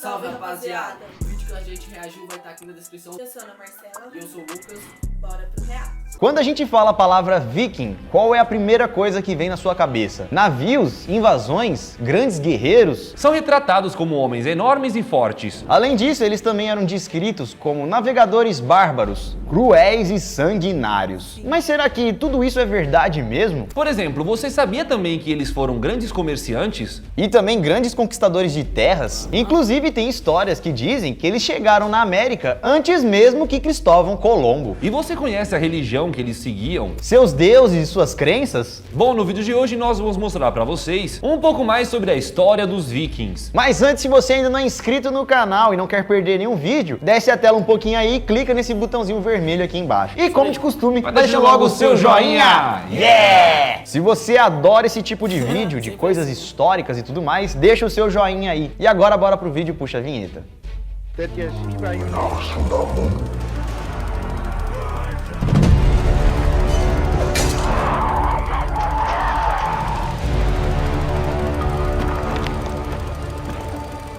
Salve, rapaziada! O vídeo que a gente reagiu vai estar aqui na descrição. Eu sou a Ana Marcela. E eu sou o Lucas. Bora pro real. Quando a gente fala a palavra viking, qual é a primeira coisa que vem na sua cabeça? Navios, invasões, grandes guerreiros? São retratados como homens enormes e fortes. Além disso, eles também eram descritos como navegadores bárbaros, cruéis e sanguinários. Mas será que tudo isso é verdade mesmo? Por exemplo, você sabia também que eles foram grandes comerciantes? E também grandes conquistadores de terras? Inclusive tem histórias que dizem que eles chegaram na América antes mesmo que Cristóvão Colombo. E você conhece a religião que eles seguiam? Seus deuses e suas crenças? Bom, no vídeo de hoje nós vamos mostrar pra vocês um pouco mais sobre a história dos vikings. Mas antes, se você ainda não é inscrito no canal e não quer perder nenhum vídeo, desce a tela um pouquinho aí e clica nesse botãozinho vermelho aqui embaixo. E como de costume, deixa logo o seu joinha! Yeah! Se você adora esse tipo de vídeo, de coisas históricas e tudo mais, deixa o seu joinha aí. E agora bora pro vídeo, puxa a vinheta.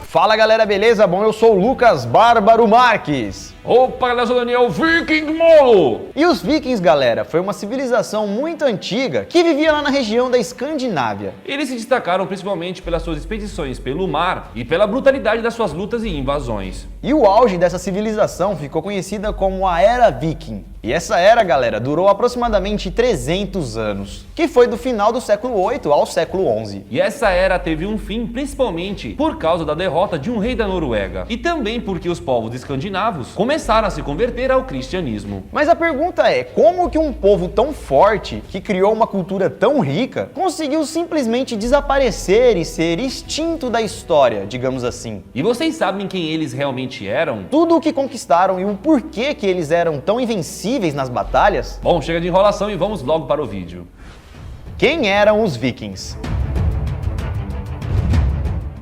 Fala galera, beleza? Bom, eu sou o Lucas Bárbaro Marques. Opa, galera, eu sou o Daniel Viking Molo! E os vikings, galera, foi uma civilização muito antiga que vivia lá na região da Escandinávia. Eles se destacaram principalmente pelas suas expedições pelo mar e pela brutalidade das suas lutas e invasões. E o auge dessa civilização ficou conhecida como a Era Viking. E essa era, galera, durou aproximadamente 300 anos, que foi do final do século 8 ao século 11. E essa era teve um fim principalmente por causa da derrota de um rei da Noruega e também porque os povos escandinavos começaram a se converter ao cristianismo. Mas a pergunta é, como que um povo tão forte, que criou uma cultura tão rica, conseguiu simplesmente desaparecer e ser extinto da história, digamos assim? E vocês sabem quem eles realmente eram? Tudo o que conquistaram e o porquê que eles eram tão invencíveis nas batalhas? Bom, chega de enrolação e vamos logo para o vídeo. Quem eram os vikings?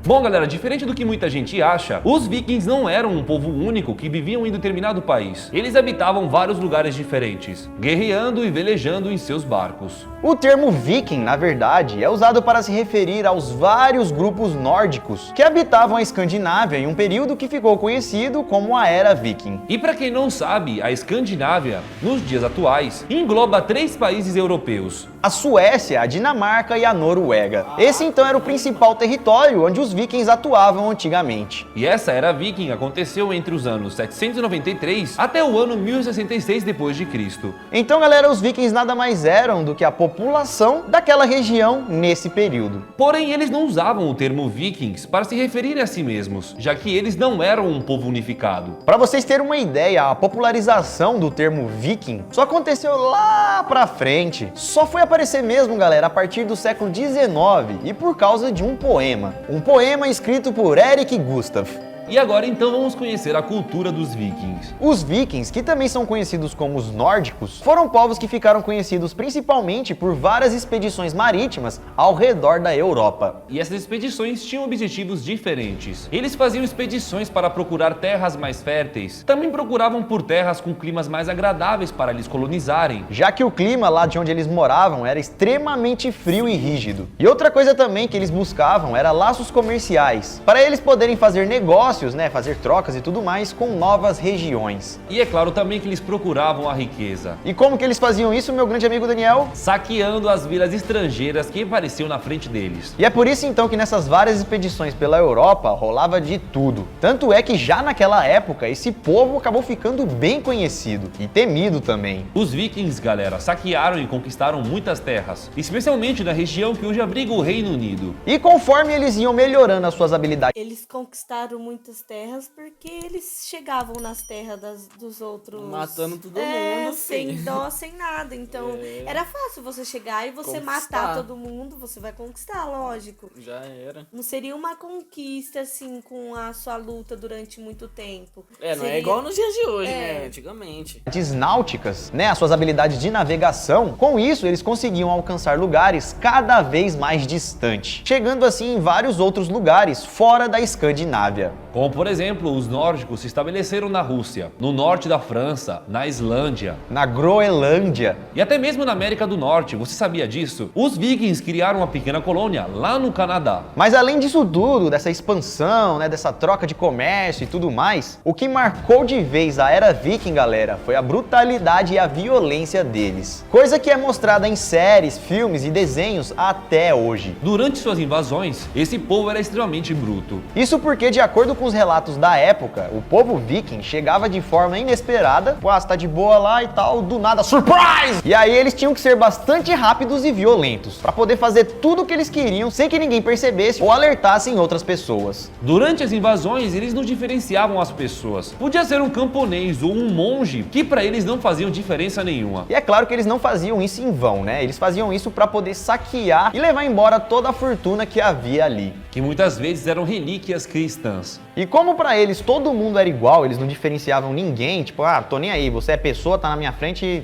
Bom, galera, diferente do que muita gente acha, os vikings não eram um povo único que viviam em determinado país. Eles habitavam vários lugares diferentes, guerreando e velejando em seus barcos. O termo viking, na verdade, é usado para se referir aos vários grupos nórdicos que habitavam a Escandinávia em um período que ficou conhecido como a Era Viking. E para quem não sabe, a Escandinávia, nos dias atuais, engloba 3 países europeus: a Suécia, a Dinamarca e a Noruega. Esse então era o principal território onde os vikings atuavam antigamente. E essa era viking aconteceu entre os anos 793 até o ano 1066 d.C. Então, galera, os vikings nada mais eram do que a população daquela região nesse período. Porém, eles não usavam o termo vikings para se referir a si mesmos, já que eles não eram um povo unificado. Para vocês terem uma ideia, a popularização do termo viking só aconteceu lá pra frente. Só foi aparecer mesmo, galera, a partir do século XIX e por causa de um poema. Um poema escrito por Erik Gustav. E agora então vamos conhecer a cultura dos vikings. Os vikings, que também são conhecidos como os nórdicos, foram povos que ficaram conhecidos principalmente por várias expedições marítimas ao redor da Europa. E essas expedições tinham objetivos diferentes. Eles faziam expedições para procurar terras mais férteis, também procuravam por terras com climas mais agradáveis para eles colonizarem, já que o clima lá de onde eles moravam era extremamente frio e rígido. E outra coisa também que eles buscavam era laços comerciais, para eles poderem fazer negócios, fazer trocas e tudo mais com novas regiões. E é claro também que eles procuravam a riqueza. E como que eles faziam isso, meu grande amigo Daniel? Saqueando as vilas estrangeiras que apareciam na frente deles. E é por isso então que nessas várias expedições pela Europa rolava de tudo. Tanto é que já naquela época esse povo acabou ficando bem conhecido e temido também. Os vikings, galera, saquearam e conquistaram muitas terras, especialmente na região que hoje abriga o Reino Unido. E conforme eles iam melhorando as suas habilidades, Eles conquistaram muitas terras porque eles chegavam nas terras dos outros... Matando todo mundo, sem filho. dó, sem nada. Então, era fácil você chegar e você matar todo mundo, você vai conquistar, lógico. Já era. Não seria uma conquista, assim, com a sua luta durante muito tempo. Não Seria... é igual nos dias de hoje, né? Antigamente. náuticas, as suas habilidades de navegação, com isso eles conseguiam alcançar lugares cada vez mais distantes, chegando assim em vários outros lugares fora da Escandinávia. Como, por exemplo, os nórdicos se estabeleceram na Rússia, no norte da França, na Islândia, na Groenlândia e até mesmo na América do Norte. Você sabia disso? Os vikings criaram uma pequena colônia lá no Canadá. Mas além disso tudo, dessa expansão, né, dessa troca de comércio e tudo mais, o que marcou de vez a era viking, galera, foi a brutalidade e a violência deles. Coisa que é mostrada em séries, filmes e desenhos até hoje. Durante suas invasões, esse povo era extremamente bruto. Isso porque, de acordo com os relatos da época, o povo viking chegava de forma inesperada, você tá de boa lá e tal, do nada, surprise! E aí eles tinham que ser bastante rápidos e violentos, para poder fazer tudo o que eles queriam sem que ninguém percebesse ou alertassem outras pessoas. Durante as invasões, eles não diferenciavam as pessoas. Podia ser um camponês ou um monge, que para eles não faziam diferença nenhuma. E é claro que eles não faziam isso em vão, né? Eles faziam isso para poder saquear e levar embora toda a fortuna que havia ali. Que muitas vezes eram relíquias cristãs. E como para eles todo mundo era igual, eles não diferenciavam ninguém, tipo, tô nem aí, você é pessoa, tá na minha frente e...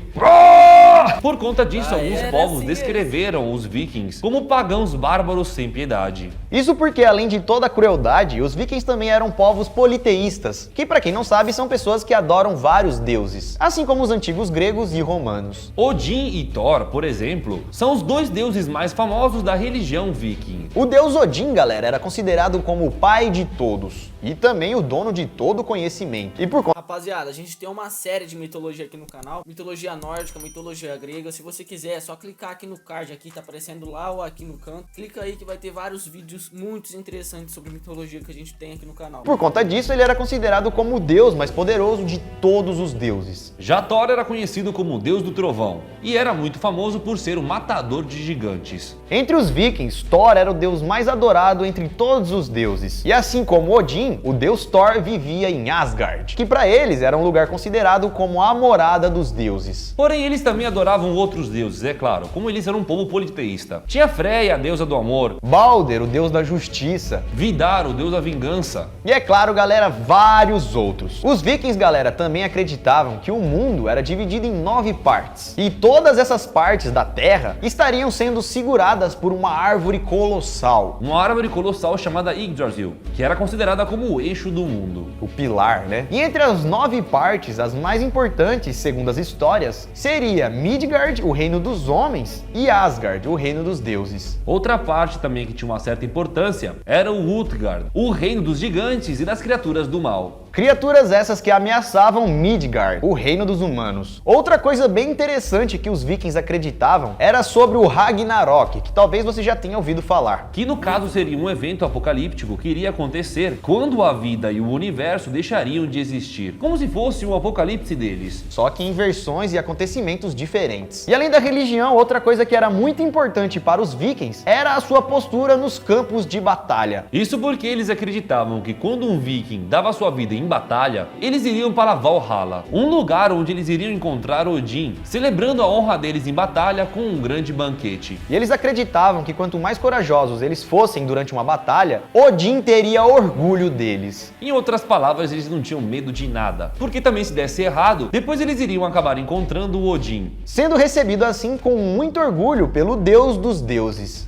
Por conta disso, alguns povos assim descreveram os vikings como pagãos bárbaros sem piedade. Isso porque, além de toda a crueldade, os vikings também eram povos politeístas, que para quem não sabe, são pessoas que adoram vários deuses, assim como os antigos gregos e romanos. Odin e Thor, por exemplo, são os dois deuses mais famosos da religião viking. O deus Odin, galera, era considerado como o pai de todos e também o dono de todo o conhecimento. E por conta... Rapaziada, a gente tem uma série de mitologia aqui no canal. Mitologia nórdica, mitologia grega. Se você quiser, é só clicar aqui no card, aqui tá aparecendo lá ou aqui no canto. Clica aí que vai ter vários vídeos muito interessantes sobre mitologia que a gente tem aqui no canal. Por conta disso, ele era considerado como o deus mais poderoso de todos os deuses. Já Thor era conhecido como o deus do trovão e era muito famoso por ser o matador de gigantes. Entre os vikings, Thor era o deus mais adorado entre todos os deuses. E assim como Odin, o deus Thor vivia em Asgard, que para eles era um lugar considerado como a morada dos deuses. Porém, eles também adoravam outros deuses, é claro, como eles eram um povo politeísta. Tinha Freya, a deusa do amor, Balder, o deus da justiça, Vidar, o deus da vingança. e é claro, galera, vários outros. Os vikings, galera, também acreditavam que o mundo era dividido em 9 partes. E todas essas partes da Terra estariam sendo seguradas por uma árvore colossal. Uma árvore colossal chamada Yggdrasil, que era considerada como o eixo do mundo. O pilar, né? E entre as 9 partes, as mais importantes, segundo as histórias, seria Midgard, o reino dos homens, e Asgard, o reino dos deuses. Outra parte também que tinha uma certa importância era o Utgard, o reino dos gigantes e das criaturas do mal. Criaturas essas que ameaçavam Midgard, o reino dos humanos. Outra coisa bem interessante que os vikings acreditavam era sobre o Ragnarok, que talvez você já tenha ouvido falar. Que no caso seria um evento apocalíptico que iria acontecer quando a vida e o universo deixariam de existir, como se fosse um apocalipse deles. Só que em versões e acontecimentos diferentes. E além da religião, outra coisa que era muito importante para os vikings era a sua postura nos campos de batalha. Isso porque eles acreditavam que quando um viking dava sua vida em batalha, eles iriam para Valhalla, um lugar onde eles iriam encontrar Odin, celebrando a honra deles em batalha com um grande banquete. E eles acreditavam que quanto mais corajosos eles fossem durante uma batalha, Odin teria orgulho deles. Em outras palavras, eles não tinham medo de nada, porque também se desse errado, depois eles iriam acabar encontrando o Odin. Sendo recebido assim com muito orgulho pelo deus dos deuses.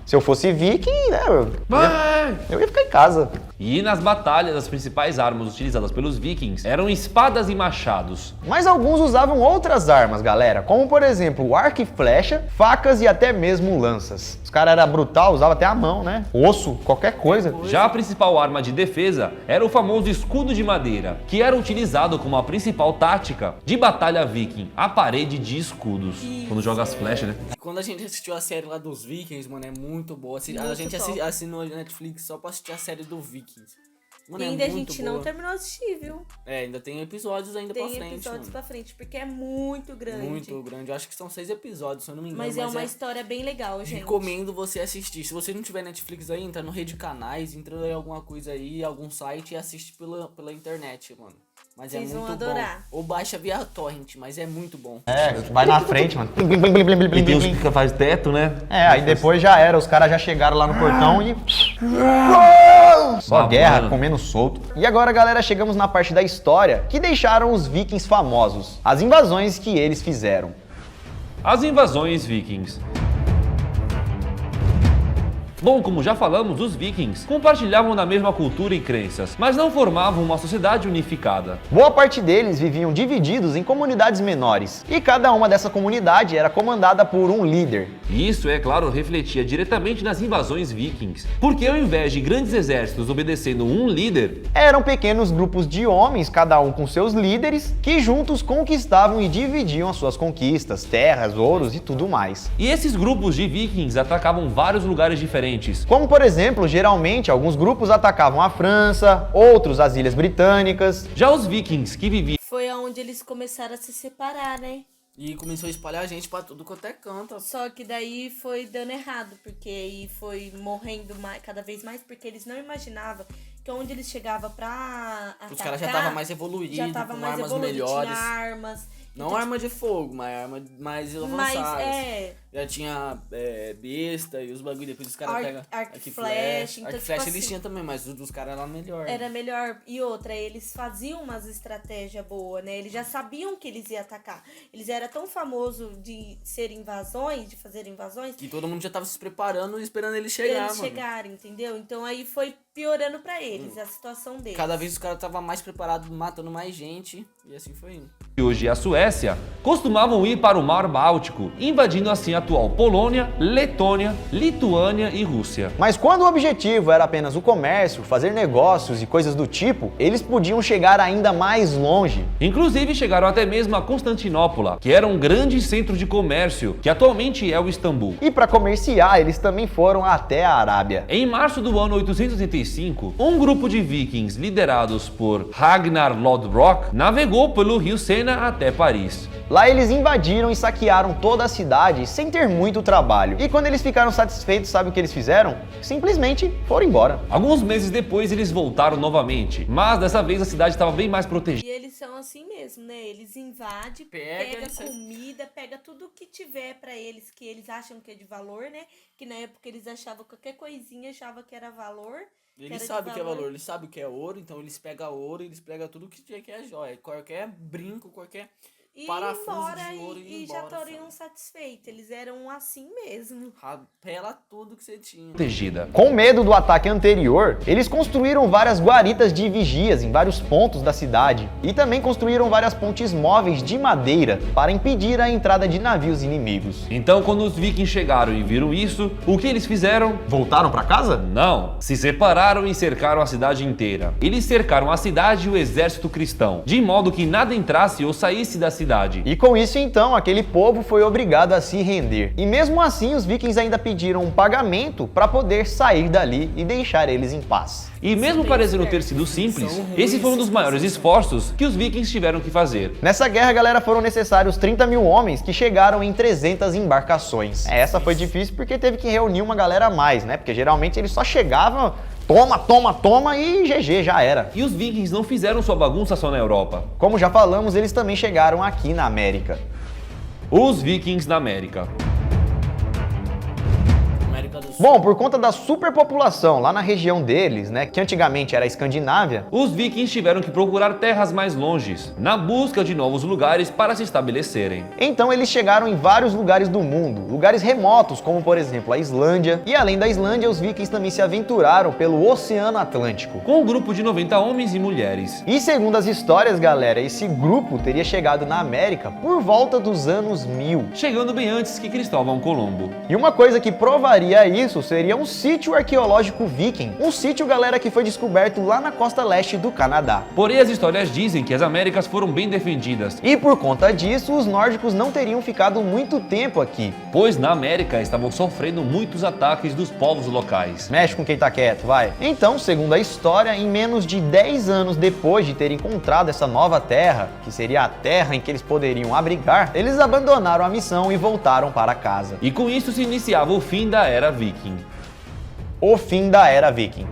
Se eu fosse viking, né, eu ia ficar em casa. E nas batalhas, as principais armas utilizadas pelos vikings eram espadas e machados. Mas alguns usavam outras armas, galera, como por exemplo o arco e flecha, facas e até mesmo lanças. Os caras eram brutal, usavam até a mão, né? Osso, qualquer coisa. Já a principal arma de defesa era o famoso escudo de madeira, que era utilizado como a principal tática de batalha viking, a parede de escudos. Quando joga as flechas, né? Quando a gente assistiu a série lá dos Vikings, mano, é muito boa. A gente assinou a Netflix só pra assistir a série do Vikings. Mano, E ainda é a muito gente boa. não terminou de assistir, viu? É, ainda tem episódios ainda pra Tem frente, episódios mano. pra frente, porque é muito grande. Muito grande. Eu acho que são 6 episódios, se eu não me engano. Mas é uma história bem legal, gente. Recomendo você assistir. Se você não tiver Netflix aí, entra no Rede Canais, entra em alguma coisa aí, algum site e assiste pela internet, mano. Mas Vocês é vão muito adorar. bom. Ou baixa via torrent, mas é muito bom. Vai na frente, mano. E tem os que faz teto, né? Aí depois já era, os caras já chegaram lá no portão e... Só Babando. guerra, comendo solto. E agora, galera, chegamos na parte da história que deixaram os vikings famosos. As invasões que eles fizeram. As invasões vikings. Bom, como já falamos, os vikings compartilhavam da mesma cultura e crenças, mas não formavam uma sociedade unificada. Boa parte deles viviam divididos em comunidades menores, e cada uma dessa comunidade era comandada por um líder. E isso, é claro, refletia diretamente nas invasões vikings, porque ao invés de grandes exércitos obedecendo um líder, eram pequenos grupos de homens, cada um com seus líderes, que juntos conquistavam e dividiam as suas conquistas, terras, ouros e tudo mais. E esses grupos de vikings atacavam vários lugares diferentes. Como, por exemplo, geralmente alguns grupos atacavam a França, outros as Ilhas Britânicas. Já os vikings que viviam... Foi onde eles começaram a se separar, né? E começou a espalhar gente pra tudo quanto é canto. Só que daí foi dando errado, porque aí foi morrendo cada vez mais, porque eles não imaginavam que onde eles chegavam pra atacar... Os caras já estavam mais evoluídos, com armas melhores. Tinha armas. Não então, arma de fogo, mas arma mais avançadas. Já tinha besta e os bagulho, depois os caras pegam arco e flecha. Então, arco e flecha eles tinham também, mas os dos caras era melhor. Era melhor. E outra, eles faziam umas estratégias boas, né? Eles já sabiam que eles iam atacar. Eles eram tão famosos de ser invasões, de fazer invasões, que todo mundo já tava se preparando e esperando eles chegarem, mano. Chegarem, entendeu? Então aí foi piorando pra eles, a situação deles. Cada vez os caras estavam mais preparados, matando mais gente, e assim foi indo. E hoje a Suécia costumavam ir para o Mar Báltico, invadindo assim a atual Polônia, Letônia, Lituânia e Rússia. Mas quando o objetivo era apenas o comércio, fazer negócios e coisas do tipo, eles podiam chegar ainda mais longe. Inclusive chegaram até mesmo a Constantinopla, que era um grande centro de comércio, que atualmente é o Istambul. E para comerciar, eles também foram até a Arábia. Em março do ano 885, um grupo de vikings liderados por Ragnar Lodbrok navegou pelo rio Sena até Paris. Lá eles invadiram e saquearam toda a cidade sem ter muito trabalho. E quando eles ficaram satisfeitos, sabe o que eles fizeram? Simplesmente foram embora. Alguns meses depois eles voltaram novamente, mas dessa vez a cidade estava bem mais protegida. E eles são assim mesmo, né? Eles invadem, pega comida, pega tudo que tiver pra eles, que eles acham que é de valor, né? Que na época eles achavam qualquer coisinha, achavam que era valor. Eles sabem o que é valor, eles sabem o que é ouro, então eles pegam ouro, eles pegam tudo que é joia. Qualquer brinco, qualquer parafuso de ouro e já estariam satisfeitos. Eles eram assim mesmo. Rapela tudo que você tinha. Protegida. Com medo do ataque anterior, eles construíram várias guaritas de vigias em vários pontos da cidade e também construíram várias pontes móveis de madeira para impedir a entrada de navios inimigos. Então, quando os vikings chegaram e viram isso, o que eles fizeram? Voltaram para casa? Não. Se separaram e cercaram a cidade inteira. Eles cercaram a cidade e o exército cristão, de modo que nada entrasse ou saísse da cidade. E com isso, então, aquele povo foi obrigado a se render. E mesmo assim, os vikings ainda pediram um pagamento para poder sair dali e deixar eles em paz. E mesmo parecendo ter sido simples, esse foi um dos maiores esforços que os vikings tiveram que fazer. Nessa guerra, galera, foram necessários 30 mil homens que chegaram em 300 embarcações. Essa foi difícil porque teve que reunir uma galera a mais, né? Porque geralmente eles só chegavam... Toma e GG, já era. E os vikings não fizeram sua bagunça só na Europa. Como já falamos, eles também chegaram aqui na América. Os vikings na América. Bom, por conta da superpopulação lá na região deles, né, que antigamente era a Escandinávia, os vikings tiveram que procurar terras mais longes, na busca de novos lugares para se estabelecerem. Então eles chegaram em vários lugares do mundo, lugares remotos, como por exemplo a Islândia, e além da Islândia, os vikings também se aventuraram pelo Oceano Atlântico. Com um grupo de 90 homens e mulheres. E segundo as histórias, galera, esse grupo teria chegado na América por volta dos anos 1000. Chegando bem antes que Cristóvão Colombo. E uma coisa que provaria isso seria um sítio arqueológico viking. Um sítio, galera, que foi descoberto lá na costa leste do Canadá. Porém, as histórias dizem que as Américas foram bem defendidas. E por conta disso, os nórdicos não teriam ficado muito tempo aqui. Pois na América estavam sofrendo muitos ataques dos povos locais. Mexe com quem tá quieto, vai. Então, segundo a história, em menos de 10 anos depois de terem encontrado essa nova terra, que seria a terra em que eles poderiam abrigar, eles abandonaram a missão e voltaram para casa. E com isso se iniciava o fim da Era Viking. O fim da Era Viking.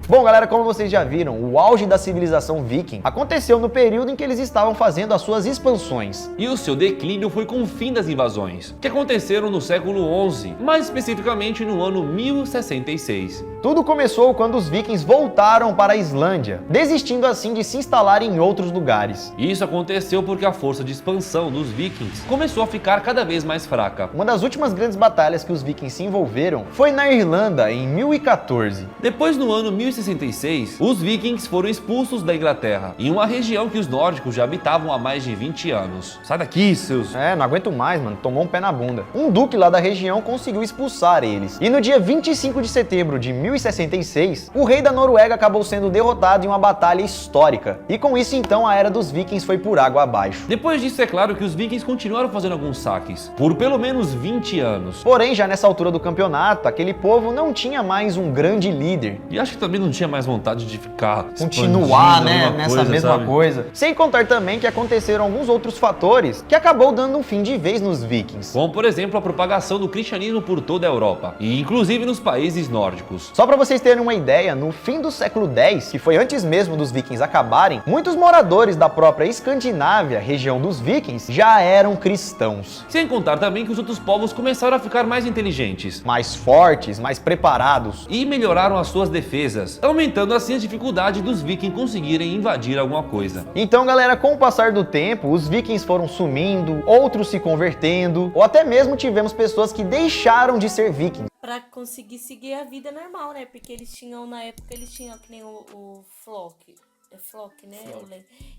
Bom, galera, como vocês já viram, o auge da civilização viking aconteceu no período em que eles estavam fazendo as suas expansões. E o seu declínio foi com o fim das invasões, que aconteceram no século XI, mais especificamente no ano 1066. Tudo começou quando os vikings voltaram para a Islândia, desistindo assim de se instalar em outros lugares. E isso aconteceu porque a força de expansão dos vikings começou a ficar cada vez mais fraca. Uma das últimas grandes batalhas que os vikings se envolveram foi na Irlanda, em 1014. Depois, no ano 1066, os vikings foram expulsos da Inglaterra, em uma região que os nórdicos já habitavam há mais de 20 anos. Sai daqui, seus... Não aguento mais, mano, tomou um pé na bunda. Um duque lá da região conseguiu expulsar eles. E no dia 25 de setembro de 1066, o rei da Noruega acabou sendo derrotado em uma batalha histórica. E com isso, então, a era dos vikings foi por água abaixo. Depois disso, é claro que os vikings continuaram fazendo alguns saques, por pelo menos 20 anos. Porém, já nessa altura do campeonato, aquele povo não tinha mais um grande líder. E acho que também não tinha mais vontade de ficar continuar, né, nessa coisa, mesma sabe? coisa. Sem contar também que aconteceram alguns outros fatores que acabou dando um fim de vez nos vikings. Como, por exemplo, a propagação do cristianismo por toda a Europa, e inclusive nos países nórdicos. Só para vocês terem uma ideia, no fim do século X, que foi antes mesmo dos vikings acabarem, muitos moradores da própria Escandinávia, região dos vikings, já eram cristãos. Sem contar também que os outros povos começaram a ficar mais inteligentes, Mais fortes, mais preparados. e melhoraram as suas defesas, aumentando assim a dificuldade dos vikings conseguirem invadir alguma coisa. Então, galera, com o passar do tempo, os vikings foram sumindo, outros se convertendo, ou até mesmo tivemos pessoas que deixaram de ser vikings. Pra conseguir seguir a vida normal, né? Porque eles tinham, na época, eles tinham que nem o Flock. É Flock, né?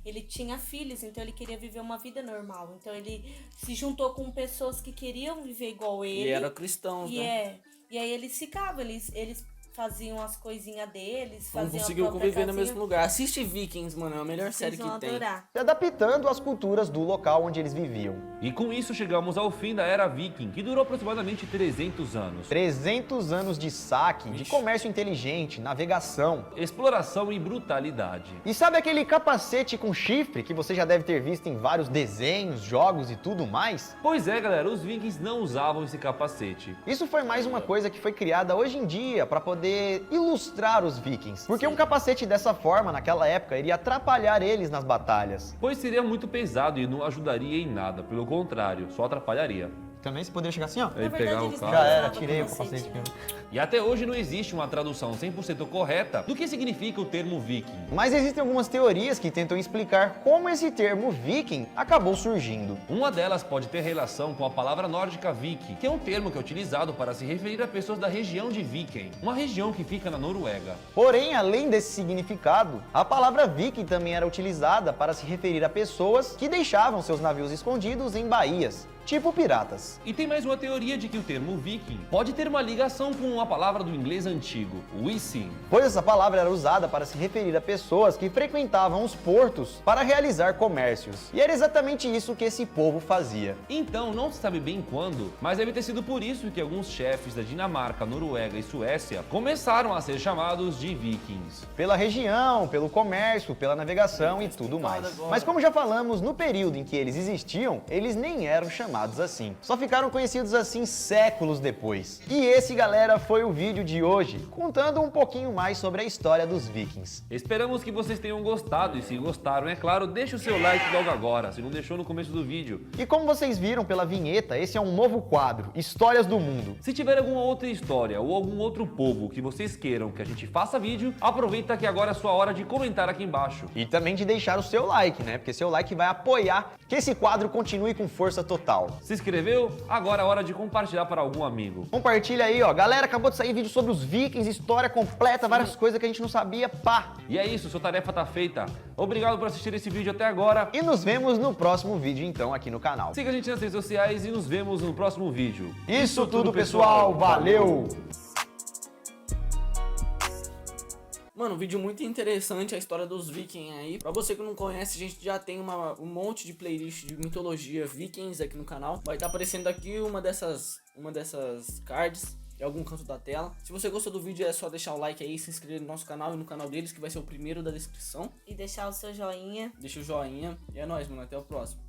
Ele tinha filhos, então ele queria viver uma vida normal. Então ele se juntou com pessoas que queriam viver igual ele. E era cristão, né? E aí eles ficavam, eles faziam as coisinhas deles, Não faziam conseguiu a própria conviver no casinha. mesmo lugar. Assiste Vikings, mano, é a melhor série Vocês vão que tem. adorar. Se adaptando às culturas do local onde eles viviam. E com isso chegamos ao fim da Era Viking, que durou aproximadamente 300 anos. 300 anos de saque, de comércio inteligente, navegação. Exploração e brutalidade. E sabe aquele capacete com chifre que você já deve ter visto em vários desenhos, jogos e tudo mais? Pois é, galera, os vikings não usavam esse capacete. Isso foi mais uma coisa que foi criada hoje em dia para poder ilustrar os vikings. Porque um capacete dessa forma, naquela época, iria atrapalhar eles nas batalhas. Pois seria muito pesado e não ajudaria em nada, pelo contrário, só atrapalharia. Também você poderia chegar assim, ó. Aí Na verdade, pegar o eles carro. Já era, usavam tirei o capacete, capacete. né? E até hoje não existe uma tradução 100% correta do que significa o termo viking. Mas existem algumas teorias que tentam explicar como esse termo viking acabou surgindo. Uma delas pode ter relação com a palavra nórdica viki, que é um termo que é utilizado para se referir a pessoas da região de Viken, uma região que fica na Noruega. Porém, além desse significado, a palavra viking também era utilizada para se referir a pessoas que deixavam seus navios escondidos em baías, tipo piratas. E tem mais uma teoria de que o termo viking pode ter uma ligação com uma palavra do inglês antigo, viking. Pois essa palavra era usada para se referir a pessoas que frequentavam os portos para realizar comércios. E era exatamente isso que esse povo fazia. Então, não se sabe bem quando, mas deve ter sido por isso que alguns chefes da Dinamarca, Noruega e Suécia começaram a ser chamados de vikings. Pela região, pelo comércio, pela navegação e tudo mais. Mas como já falamos, no período em que eles existiam, eles nem eram chamados assim. Só ficaram conhecidos assim séculos depois. E esse, galera, foi o vídeo de hoje, contando um pouquinho mais sobre a história dos vikings. Esperamos que vocês tenham gostado e se gostaram, é claro, deixe o seu like logo agora, se não deixou no começo do vídeo. E como vocês viram pela vinheta, esse é um novo quadro, Histórias do Mundo. Se tiver alguma outra história ou algum outro povo que vocês queiram que a gente faça vídeo, aproveita que agora é a sua hora de comentar aqui embaixo. E também de deixar o seu like, né? Porque seu like vai apoiar que esse quadro continue com força total. Se inscreveu? Agora é hora de compartilhar para algum amigo. Compartilha aí, ó. Galera, acabou de sair vídeo sobre os vikings, história completa, várias coisas que a gente não sabia, pá. E é isso, sua tarefa tá feita. Obrigado por assistir esse vídeo até agora. E nos vemos no próximo vídeo, então, aqui no canal. Siga a gente nas redes sociais e nos vemos no próximo vídeo. Isso tudo, pessoal. Valeu! Mano, um vídeo muito interessante, a história dos vikings aí. Pra você que não conhece, a gente já tem um monte de playlist de mitologia vikings aqui no canal. Vai estar aparecendo aqui uma dessas cards em algum canto da tela. Se você gostou do vídeo, é só deixar o like aí, se inscrever no nosso canal e no canal deles, que vai ser o primeiro da descrição. E deixar o seu joinha. Deixa o joinha. E é nóis, mano. Até o próximo.